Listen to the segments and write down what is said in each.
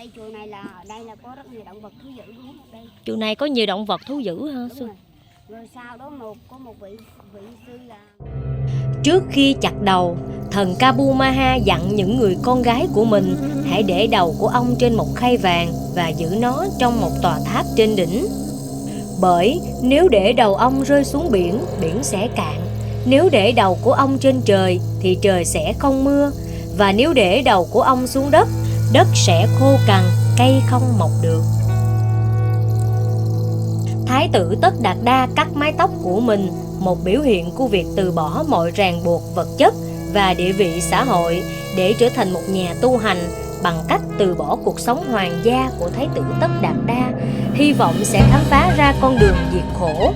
Đây chùa này là ở đây là có rất nhiều động vật thú dữ đúng ở đây. Chùa này có nhiều động vật thú dữ hả? Đúng rồi. Rồi sau đó có một vị sư là Trước khi chặt đầu, thần Kabu Maha dặn những người con gái của mình hãy để đầu của ông trên một khay vàng và giữ nó trong một tòa tháp trên đỉnh. Bởi nếu để đầu ông rơi xuống biển, biển sẽ cạn. Nếu để đầu của ông trên trời thì trời sẽ không mưa. Và nếu để đầu của ông xuống đất, đất sẽ khô cằn, cây không mọc được. Thái tử Tất Đạt Đa cắt mái tóc của mình, một biểu hiện của việc từ bỏ mọi ràng buộc vật chất và địa vị xã hội để trở thành một nhà tu hành bằng cách từ bỏ cuộc sống hoàng gia của Thái tử Tất Đạt Đa, hy vọng sẽ khám phá ra con đường diệt khổ.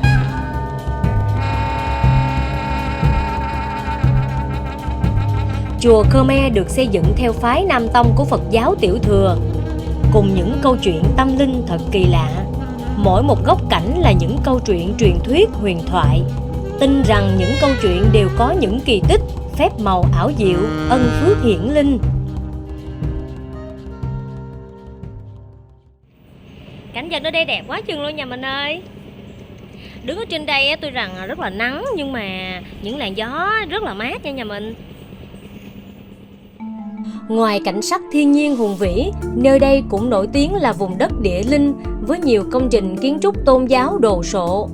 Chùa Khmer được xây dựng theo phái Nam Tông của Phật giáo Tiểu Thừa, cùng những câu chuyện tâm linh thật kỳ lạ. Mỗi một góc cảnh là những câu chuyện truyền thuyết huyền thoại, tin rằng những câu chuyện đều có những kỳ tích, phép màu ảo diệu, ân phước hiển linh. Cảnh vật ở đây đẹp quá chừng luôn nhà mình ơi. Đứng ở trên đây tôi rằng rất là nắng, nhưng mà những làn gió rất là mát nha nhà mình. Ngoài cảnh sắc thiên nhiên hùng vĩ, nơi đây cũng nổi tiếng là vùng đất địa linh với nhiều công trình kiến trúc tôn giáo đồ sộ.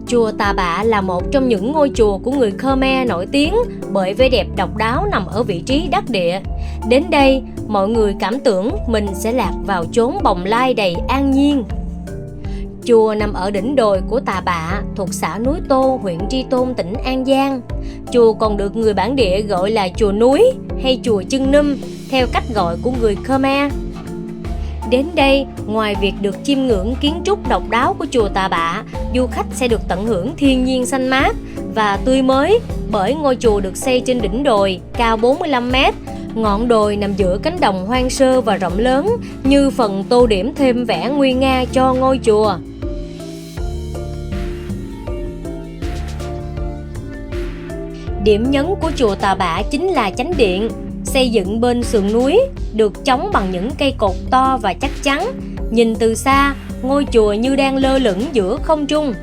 Chùa Tà Bạ là một trong những ngôi chùa của người Khmer nổi tiếng bởi vẻ đẹp độc đáo nằm ở vị trí đắc địa. Đến đây, mọi người cảm tưởng mình sẽ lạc vào chốn bồng lai đầy an nhiên. Chùa nằm ở đỉnh đồi của Tà Bạ, thuộc xã Núi Tô, huyện Tri Tôn, tỉnh An Giang. Chùa còn được người bản địa gọi là chùa núi hay chùa Chân Num, theo cách gọi của người Khmer. Đến đây, ngoài việc được chiêm ngưỡng kiến trúc độc đáo của chùa Tà Bạ, du khách sẽ được tận hưởng thiên nhiên xanh mát và tươi mới bởi ngôi chùa được xây trên đỉnh đồi cao 45 mét. Ngọn đồi nằm giữa cánh đồng hoang sơ và rộng lớn, như phần tô điểm thêm vẻ nguy nga cho ngôi chùa. Điểm nhấn của chùa Tà Bạ chính là chánh điện, xây dựng bên sườn núi, được chống bằng những cây cột to và chắc chắn. Nhìn từ xa, ngôi chùa như đang lơ lửng giữa không trung.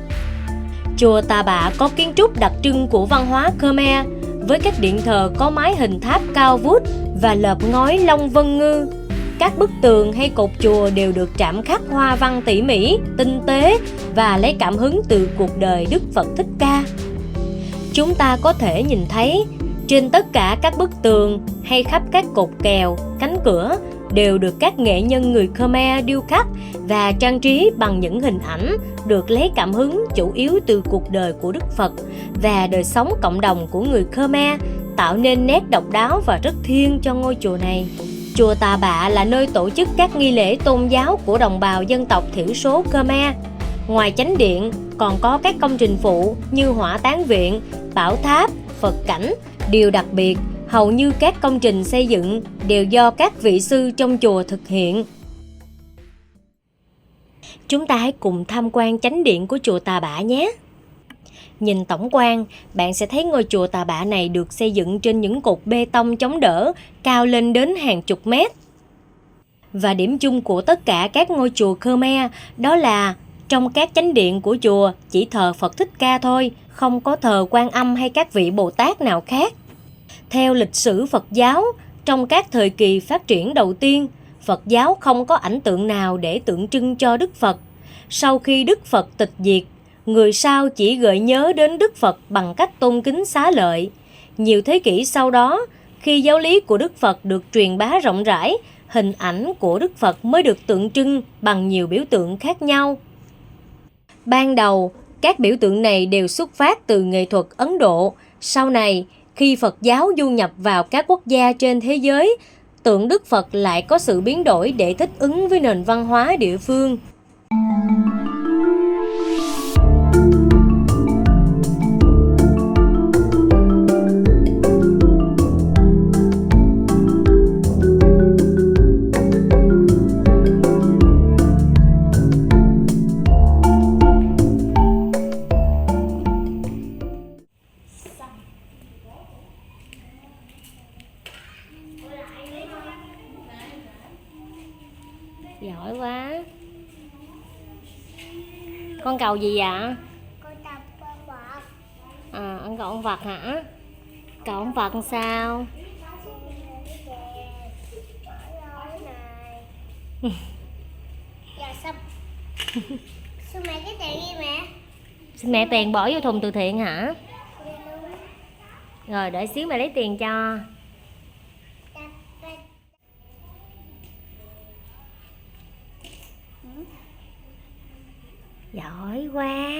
Chùa Tà Bạ có kiến trúc đặc trưng của văn hóa Khmer, với các điện thờ có mái hình tháp cao vút và lợp ngói long vân ngư. Các bức tường hay cột chùa đều được chạm khắc hoa văn tỉ mỉ, tinh tế và lấy cảm hứng từ cuộc đời Đức Phật Thích Ca. Chúng ta có thể nhìn thấy trên tất cả các bức tường hay khắp các cột kèo, cánh cửa đều được các nghệ nhân người Khmer điêu khắc và trang trí bằng những hình ảnh được lấy cảm hứng chủ yếu từ cuộc đời của Đức Phật và đời sống cộng đồng của người Khmer, tạo nên nét độc đáo và rất thiêng cho ngôi chùa này. Chùa Tà Bạ là nơi tổ chức các nghi lễ tôn giáo của đồng bào dân tộc thiểu số Khmer. Ngoài chánh điện, còn có các công trình phụ như hỏa táng viện, bảo tháp, Phật cảnh. Điều đặc biệt, hầu như các công trình xây dựng đều do các vị sư trong chùa thực hiện. Chúng ta hãy cùng tham quan chánh điện của chùa Tà Bạ nhé. Nhìn tổng quan, bạn sẽ thấy ngôi chùa Tà Bạ này được xây dựng trên những cột bê tông chống đỡ cao lên đến hàng chục mét. Và điểm chung của tất cả các ngôi chùa Khmer đó là trong các chánh điện của chùa chỉ thờ Phật Thích Ca thôi, không có thờ Quan Âm hay các vị Bồ Tát nào khác. Theo lịch sử Phật giáo, trong các thời kỳ phát triển đầu tiên, Phật giáo không có ảnh tượng nào để tượng trưng cho Đức Phật. Sau khi Đức Phật tịch diệt, người sau chỉ gợi nhớ đến Đức Phật bằng cách tôn kính xá lợi. Nhiều thế kỷ sau đó, khi giáo lý của Đức Phật được truyền bá rộng rãi, hình ảnh của Đức Phật mới được tượng trưng bằng nhiều biểu tượng khác nhau. Ban đầu, các biểu tượng này đều xuất phát từ nghệ thuật Ấn Độ. Sau này, khi Phật giáo du nhập vào các quốc gia trên thế giới, tượng Đức Phật lại có sự biến đổi để thích ứng với nền văn hóa địa phương. Giỏi quá. Con cầu gì vậy? Con tập con vật. À, con cầu con vật hả? Cầu con vật sao? Dạ sao? Sao mẹ cái tiền đi mẹ? Xin mẹ tiền bỏ vô thùng từ thiện hả? Rồi đợi xíu mẹ lấy tiền cho. Giỏi quá.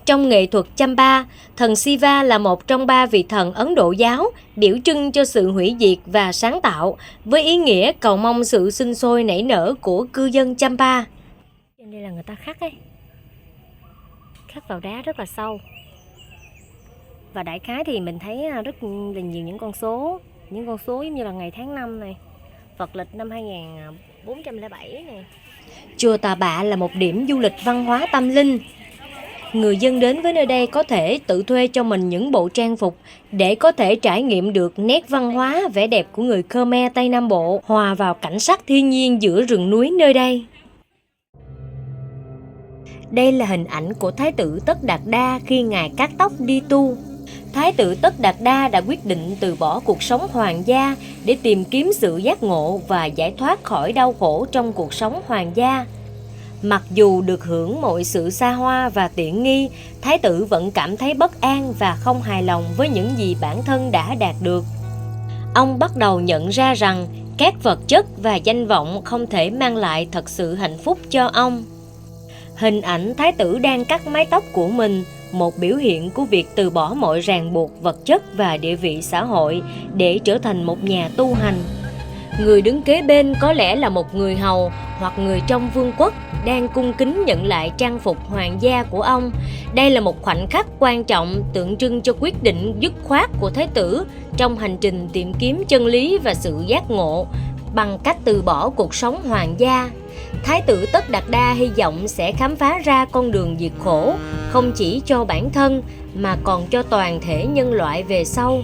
Trong nghệ thuật Champa, thần Shiva là một trong 3 vị thần Ấn Độ giáo, biểu trưng cho sự hủy diệt và sáng tạo, với ý nghĩa cầu mong sự sinh sôi nảy nở của cư dân Champa. Trên đây là người ta khắc ấy, khắc vào đá rất là sâu. Và đại khái thì mình thấy rất là nhiều những con số giống như là ngày tháng năm này, Phật lịch năm 2407 này. Chùa Tà Bạ là một điểm du lịch văn hóa tâm linh. Người dân đến với nơi đây có thể tự thuê cho mình những bộ trang phục để có thể trải nghiệm được nét văn hóa, vẻ đẹp của người Khmer Tây Nam Bộ, hòa vào cảnh sắc thiên nhiên giữa rừng núi nơi đây. Đây là hình ảnh của Thái tử Tất Đạt Đa khi Ngài cắt tóc đi tu. Thái tử Tất Đạt Đa đã quyết định từ bỏ cuộc sống hoàng gia để tìm kiếm sự giác ngộ và giải thoát khỏi đau khổ trong cuộc sống hoàng gia. Mặc dù được hưởng mọi sự xa hoa và tiện nghi, Thái tử vẫn cảm thấy bất an và không hài lòng với những gì bản thân đã đạt được. Ông bắt đầu nhận ra rằng các vật chất và danh vọng không thể mang lại thật sự hạnh phúc cho ông. Hình ảnh Thái tử đang cắt mái tóc của mình, một biểu hiện của việc từ bỏ mọi ràng buộc vật chất và địa vị xã hội để trở thành một nhà tu hành. Người đứng kế bên có lẽ là một người hầu hoặc người trong vương quốc đang cung kính nhận lại trang phục hoàng gia của ông. Đây là một khoảnh khắc quan trọng tượng trưng cho quyết định dứt khoát của Thái tử trong hành trình tìm kiếm chân lý và sự giác ngộ bằng cách từ bỏ cuộc sống hoàng gia. Thái tử Tất Đạt Đa hy vọng sẽ khám phá ra con đường diệt khổ không chỉ cho bản thân mà còn cho toàn thể nhân loại về sau.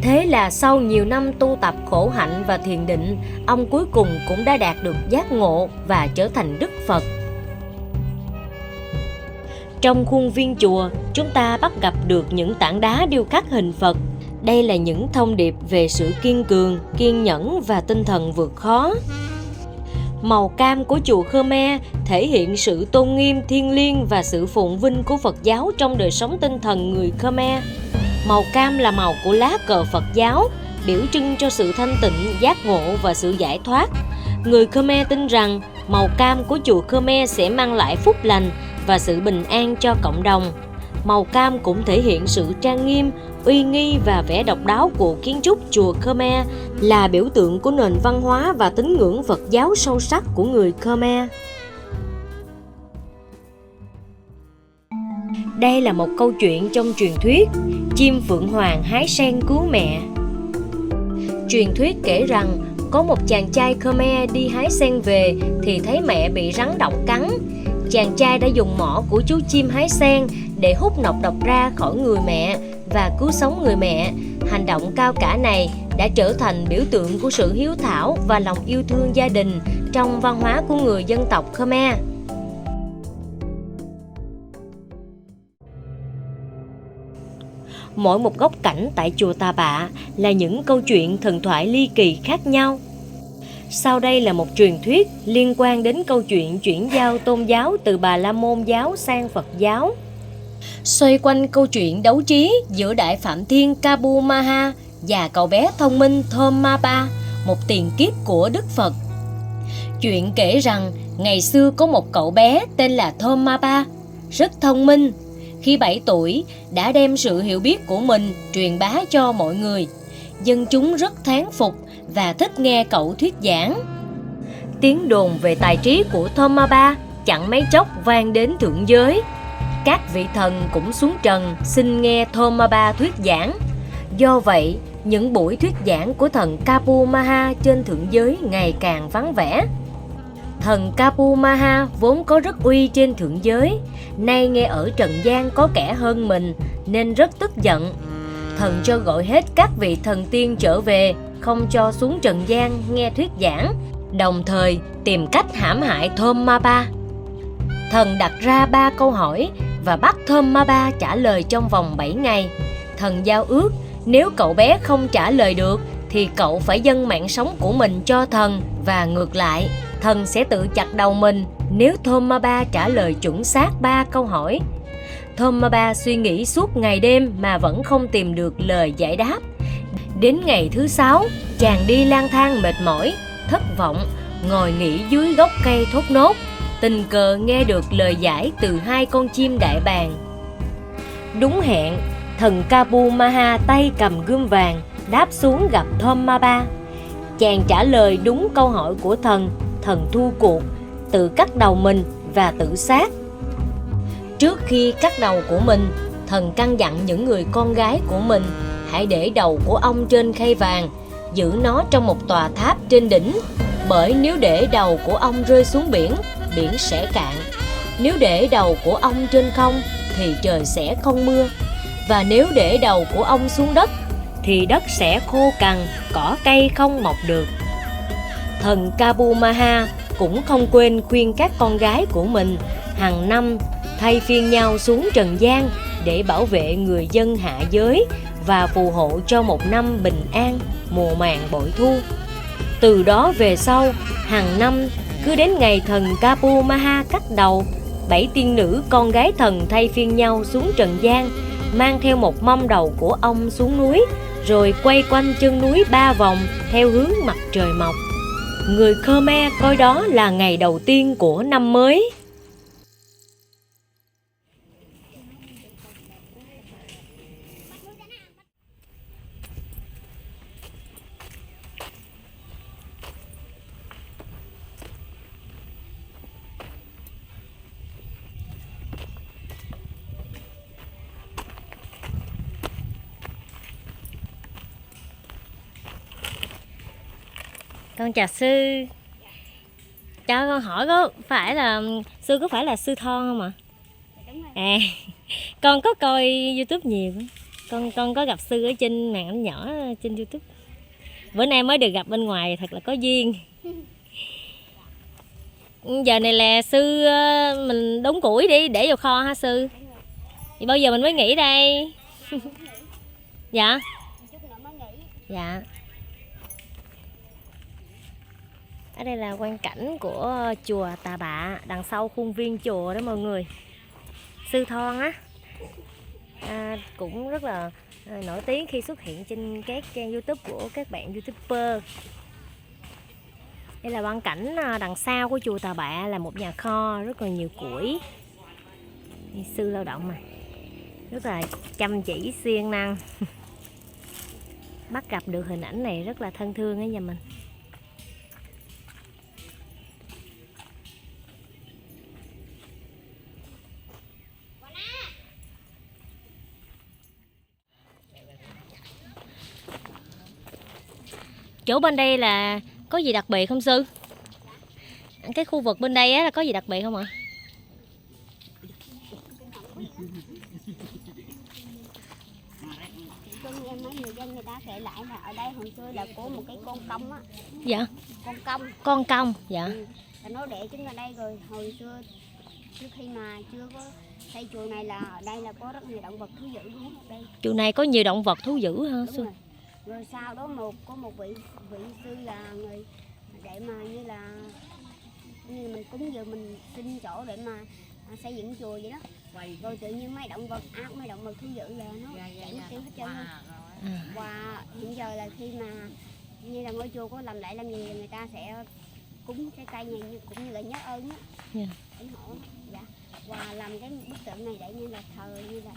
Thế là sau nhiều năm tu tập khổ hạnh và thiền định, ông cuối cùng cũng đã đạt được giác ngộ và trở thành Đức Phật. Trong khuôn viên chùa, chúng ta bắt gặp được những tảng đá điêu khắc hình Phật. Đây là những thông điệp về sự kiên cường, kiên nhẫn và tinh thần vượt khó. Màu cam của chùa Khmer thể hiện sự tôn nghiêm thiêng liêng và sự phồn vinh của Phật giáo trong đời sống tinh thần người Khmer. Màu cam là màu của lá cờ Phật giáo, biểu trưng cho sự thanh tịnh, giác ngộ và sự giải thoát. Người Khmer tin rằng màu cam của chùa Khmer sẽ mang lại phúc lành và sự bình an cho cộng đồng. Màu cam cũng thể hiện sự trang nghiêm, uy nghi và vẻ độc đáo của kiến trúc chùa Khmer, là biểu tượng của nền văn hóa và tín ngưỡng Phật giáo sâu sắc của người Khmer. Đây là một câu chuyện trong truyền thuyết Chim Phượng Hoàng hái sen cứu mẹ. Truyền thuyết kể rằng có một chàng trai Khmer đi hái sen về thì thấy mẹ bị rắn độc cắn. Chàng trai đã dùng mỏ của chú chim hái sen để hút nọc độc ra khỏi người mẹ và cứu sống người mẹ. Hành động cao cả này đã trở thành biểu tượng của sự hiếu thảo và lòng yêu thương gia đình trong văn hóa của người dân tộc Khmer. Mỗi một góc cảnh tại chùa Tà Bạ là những câu chuyện thần thoại ly kỳ khác nhau. Sau đây là một truyền thuyết liên quan đến câu chuyện chuyển giao tôn giáo từ Bà La Môn giáo sang Phật giáo. Xoay quanh câu chuyện đấu trí giữa Đại Phạm Thiên Kabu Maha và cậu bé thông minh Thomapa, một tiền kiếp của Đức Phật. Chuyện kể rằng ngày xưa có một cậu bé tên là Thomapa, rất thông minh. Khi 7 tuổi đã đem sự hiểu biết của mình truyền bá cho mọi người. Dân chúng rất thán phục và thích nghe cậu thuyết giảng. Tiếng đồn về tài trí của Thomapa chẳng mấy chốc vang đến thượng giới. Các vị thần cũng xuống trần xin nghe Thomapa thuyết giảng. Do vậy, những buổi thuyết giảng của thần Kapu Maha trên thượng giới ngày càng vắng vẻ. Thần Kapu Maha vốn có rất uy trên thượng giới, nay nghe ở trần gian có kẻ hơn mình nên rất tức giận. Thần cho gọi hết các vị thần tiên trở về, không cho xuống trần gian nghe thuyết giảng, đồng thời tìm cách hãm hại Thôm Ma Ba. Thần đặt ra 3 câu hỏi và bắt Thôm Ma Ba trả lời trong vòng 7 ngày. Thần giao ước nếu cậu bé không trả lời được thì cậu phải dâng mạng sống của mình cho thần, và ngược lại, thần sẽ tự chặt đầu mình nếu Thôm Ma Ba trả lời chuẩn xác 3 câu hỏi. Thôm Ma Ba suy nghĩ suốt ngày đêm mà vẫn không tìm được lời giải đáp. Đến ngày thứ 6, chàng đi lang thang mệt mỏi, thất vọng, ngồi nghỉ dưới gốc cây thốt nốt, tình cờ nghe được lời giải từ 2 con chim đại bàng. Đúng hẹn, thần Kapu Maha tay cầm gươm vàng đáp xuống gặp Thôm Ma Ba. Chàng trả lời đúng câu hỏi của thần, thần thua cuộc, tự cắt đầu mình và tự sát. Trước khi cắt đầu của mình, thần căn dặn những người con gái của mình hãy để đầu của ông trên khay vàng, giữ nó trong một tòa tháp trên đỉnh, bởi nếu để đầu của ông rơi xuống biển, biển sẽ cạn. Nếu để đầu của ông trên không thì trời sẽ không mưa, và nếu để đầu của ông xuống đất thì đất sẽ khô cằn, cỏ cây không mọc được. Thần Kapu Maha cũng không quên khuyên các con gái của mình hàng năm thay phiên nhau xuống trần gian để bảo vệ người dân hạ giới và phù hộ cho một năm bình an, mùa màng bội thu. Từ đó về sau, hàng năm cứ đến ngày thần Kapu Maha cắt đầu, 7 tiên nữ con gái thần thay phiên nhau xuống trần gian, mang theo một mâm đầu của ông xuống núi, rồi quay quanh chân núi 3 vòng theo hướng mặt trời mọc. Người Khmer coi đó là ngày đầu tiên của năm mới. Con chào sư. Cho con hỏi có phải là sư sư Thon không ạ? À, con có coi YouTube nhiều. Con có gặp sư ở trên màn ảnh nhỏ trên YouTube. Bữa nay mới được gặp bên ngoài, thật là có duyên. Giờ này là sư mình đóng củi đi để vào kho ha sư. Thì bao giờ mình mới nghỉ đây? Dạ. Dạ. Ở đây là quang cảnh của chùa Tà Bạ, đằng sau khuôn viên chùa đó mọi người. Sư Thon á cũng rất là nổi tiếng khi xuất hiện trên các trang YouTube của các bạn YouTuber. Đây là quang cảnh đằng sau của chùa Tà Bạ là một nhà kho rất là nhiều củi. Sư lao động mà rất là chăm chỉ siêng năng. Bắt gặp được hình ảnh này rất là thân thương ở nhà mình. Chỗ bên đây là có gì đặc biệt không sư? Cái khu vực bên đây á là có gì đặc biệt không ạ? Mấy người dân người ta kể lại là ở đây hồi xưa là có một cái con công á. Dạ. Con công. Con công, dạ. Và nó đẻ trứng ở đây rồi. Hồi xưa trước khi mà chưa có xây chùa này là ở đây là có rất nhiều động vật thú dữ luôn ở đây. Chùa này có nhiều động vật thú dữ hả sư? Rồi sau đó có một vị sư là người để mà như mình cúng dường, mình xin chỗ để mà xây dựng chùa vậy đó. Rồi tự nhiên mấy động vật ác, mấy động vật thú dữ là nó chạy tiêu hết trơn luôn. Và hiện giờ là khi mà như là ngôi chùa có làm lại làm gì người ta sẽ cúng cái cây này cũng như là nhớ ơn á. Ủng hộ. Dạ. Và làm cái bức tượng này để như là thờ như là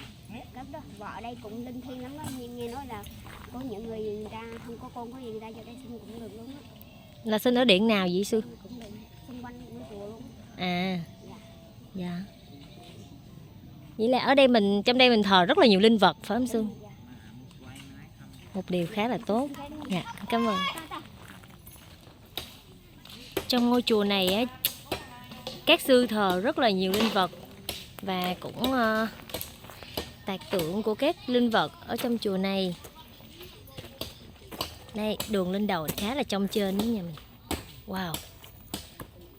cấp đó. Và ở đây cũng linh thiêng lắm đó. Nghe nói là có những người ta không có con có gì người ta cho đây xin cũng được luôn á. Là xin ở điện nào vậy sư? Cũng được, xung quanh ngôi chùa luôn. À. Dạ. Vậy là ở đây trong đây mình thờ rất là nhiều linh vật phải không sư? Một điều khá là tốt. Dạ, cảm ơn. Trong ngôi chùa này á, các sư thờ rất là nhiều linh vật và cũng tạc tượng của các linh vật ở trong chùa này. Đây, đường lên đầu khá là trong trên đó nha mình. Wow,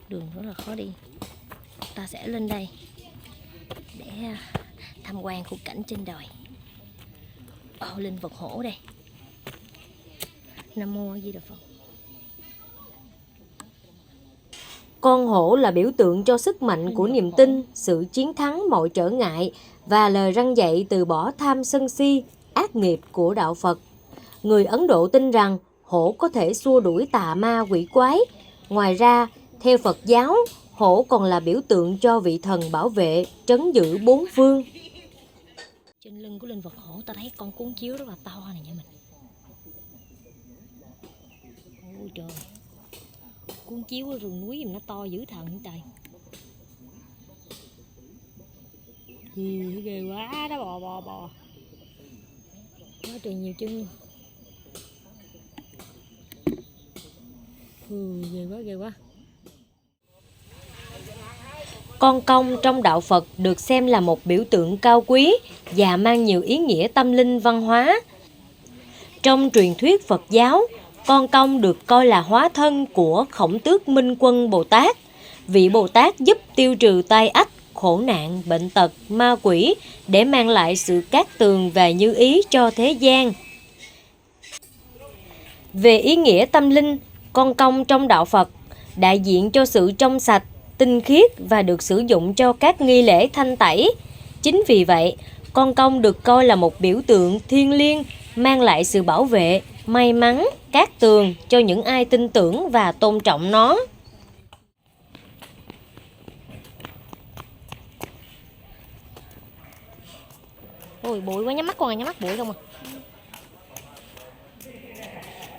đường rất là khó đi. Ta sẽ lên đây để tham quan khung cảnh trên đồi. Linh vật hổ đây. Nam Mô A Di Đà Phật. Con hổ là biểu tượng cho sức mạnh của niềm tin, sự chiến thắng mọi trở ngại và lời răn dạy từ bỏ tham sân si, ác nghiệp của đạo Phật. Người Ấn Độ tin rằng hổ có thể xua đuổi tà ma quỷ quái. Ngoài ra, theo Phật giáo, hổ còn là biểu tượng cho vị thần bảo vệ, trấn giữ bốn phương. Trên lưng của linh vật hổ ta thấy con cuốn chiếu rất là to này nha mình. Ôi trời, cuốn chiếu ở rừng núi mà nó to dữ thần trời. Ghê quá đó, bò. Quá trời nhiều chân. Ghê quá. Con công trong đạo Phật được xem là một biểu tượng cao quý và mang nhiều ý nghĩa tâm linh văn hóa. Trong truyền thuyết Phật giáo, con công được coi là hóa thân của Khổng Tước Minh Quân Bồ Tát. Vị Bồ Tát giúp tiêu trừ tai ách, khổ nạn, bệnh tật, ma quỷ để mang lại sự cát tường và như ý cho thế gian. Về ý nghĩa tâm linh, con công trong đạo Phật đại diện cho sự trong sạch, tinh khiết và được sử dụng cho các nghi lễ thanh tẩy. Chính vì vậy, con công được coi là một biểu tượng thiêng liêng, mang lại sự bảo vệ, may mắn, cát tường cho những ai tin tưởng và tôn trọng nó. Ôi bụi quá, nhắm mắt con à, nhắm mắt bụi không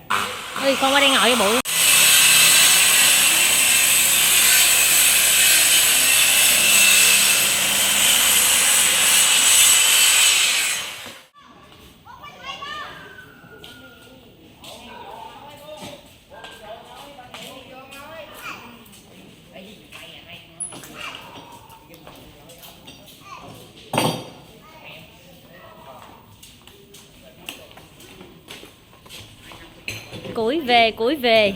à. Ôi con qua đây ngồi với bụi. Củi về.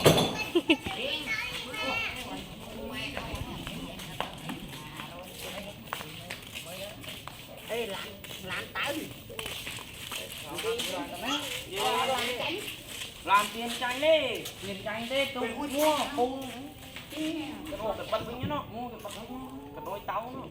Làm tiền chay đi, tôi mua cùng cái đồ cái bật với nó, mua cái bật cái đôi táo nó.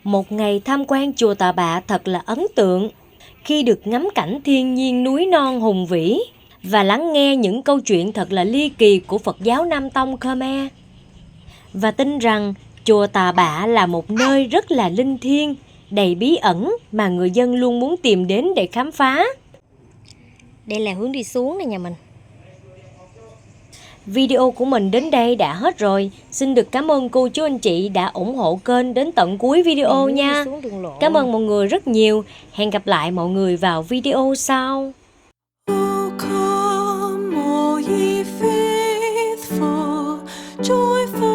Một ngày tham quan chùa Tà Bạ thật là ấn tượng khi được ngắm cảnh thiên nhiên núi non hùng vĩ và lắng nghe những câu chuyện thật là ly kỳ của Phật giáo Nam Tông Khmer. Và tin rằng chùa Tà Bạ là một nơi rất là linh thiêng, đầy bí ẩn mà người dân luôn muốn tìm đến để khám phá. Đây là hướng đi xuống này nhà mình. Video của mình đến đây đã hết rồi. Xin được cảm ơn cô chú anh chị đã ủng hộ kênh đến tận cuối video nha. Cảm ơn mọi người rất nhiều. Hẹn gặp lại mọi người vào video sau. Oh, come, all ye faithful, joyful.